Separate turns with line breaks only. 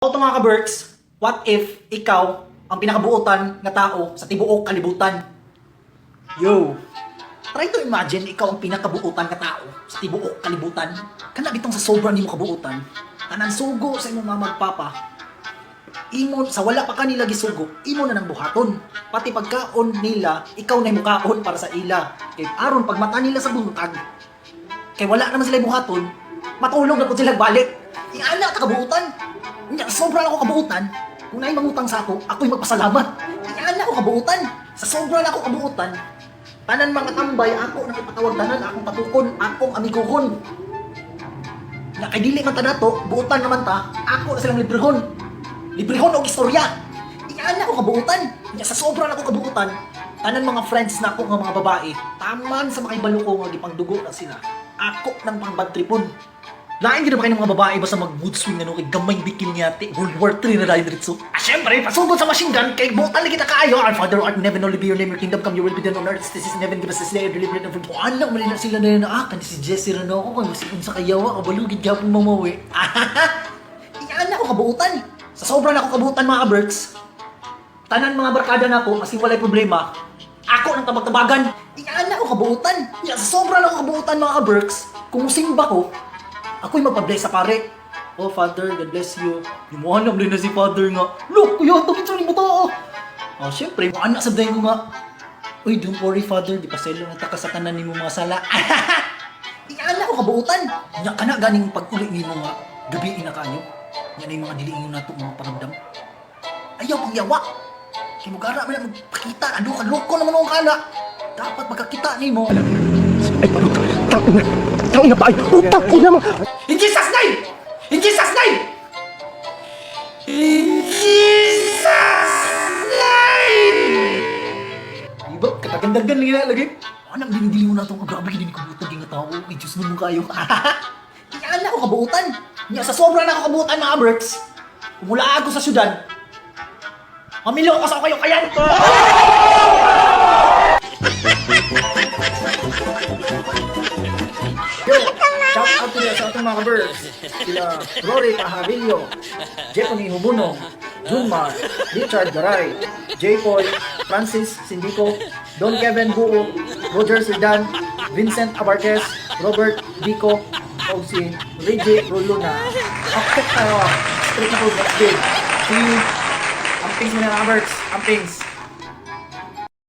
So ito mga ka-Berks, what if ikaw ang pinakabuotan na tao sa tibuok kalibutan? Yo! Try to imagine ikaw ang pinakabuotan ka tao sa tibuok kalibutan. Kana bitong sa sobrang nimo kabuotan, tanan sugo sa imong mga magpapa. Imo sa wala pa kanila gisugo, imo na nang buhaton. Pati pagkaon nila, ikaw na mukaon para sa ila. Kay aron pag mata nila sa buntag, kay wala naman sila buhaton, matulog na po sila balik. Iana ta kabuotan. Nya sobra na ako kabuotan. Kung naay mangutang sa ako, ako'y magpasalamat. Iana ako kabuotan. Sa sobra na ako kabuotan, tanan mga tambay ako nakipatawag tanan akong patukon, akong amiguhon. Na kay dili man ta nato, buotan naman ta, ako na silang librehon. Librehon og istorya. Iyan ako kabuutan. Sa sobra na ako kabuutan, tanan mga friends na ako nga mga babae, taman sa makibalo ko nga gipangdugo na sila. Ako nang pangbad tripon. Lain gid ba kayo ng mga babae basta mag-mood swing ano kay gamay bikini yate World War 3 na dahil diretso. Syempre, pasugod sa machine gun kay buotan lagi ta kaayo. Our Father art never only be your name, your kingdom come, your will be done on earth. This is in heaven, give us this day our daily bread and forgive. Ano man na sila na kan si Jesse Rano ako kay masikon sa kayawa kabalugid gyapon mamawi. Iyan ako kabuutan. Sa sobra na ako kabuutan mga ka-Berks, tanan mga barkada na ako, kasi walay problema, ako nang tabag-tabagan. Iyan ako kabuutan. Sa sobra na ako kabuutan mga ka-Berks, kung simba ko, ako'y magpa-bless sa pare. Oh, Father, God bless you. Limuhan na na si Father nga. Look, kuya, ito kitsa mo to. Oh, syempre, mga anak sabdahin ko nga. Uy, don't worry, Father, di pa selo na taka sa kanan ni mo mga sala. Iyan ako kabuutan. Nya ka na ganing pag-uli ni mo nga, gabi na kanyo. Yan ay mga diliingon nato mga paramdam. Ayaw pang yawa. Kaya mo gara man magpakita. Ano ka, loko naman akong kala. Dapat magkakita ni mo.
Ay, parang tangin na ba? Ay, tangin na mo!
In Jesus' name! In Jesus' name! In Jesus' name! Iba, katagandagan lagi na lagi. Anang dinidili mo na itong grabe hindi ko butag yung tao. May Diyos mo kayo. Iyan ako kabuutan. Sa sobra na ako kabuutan mga Berks. Kumula ako sa syudad. Mamilo ako sa kayo kayan. Yo, shout out to sa atong mga Berks. Sila Rory Pajarillo, Jeffony Hubunong, Junmar, Richard Garay, J. Paul, Francis Sindico, Don Kevin Buo, Roger Sildan, Vincent Abarquez, Robert Dico, o si Reggie Roluna. Ako tayo, straight na po, next day. See you. Ampings mo na mga Berks, ampings.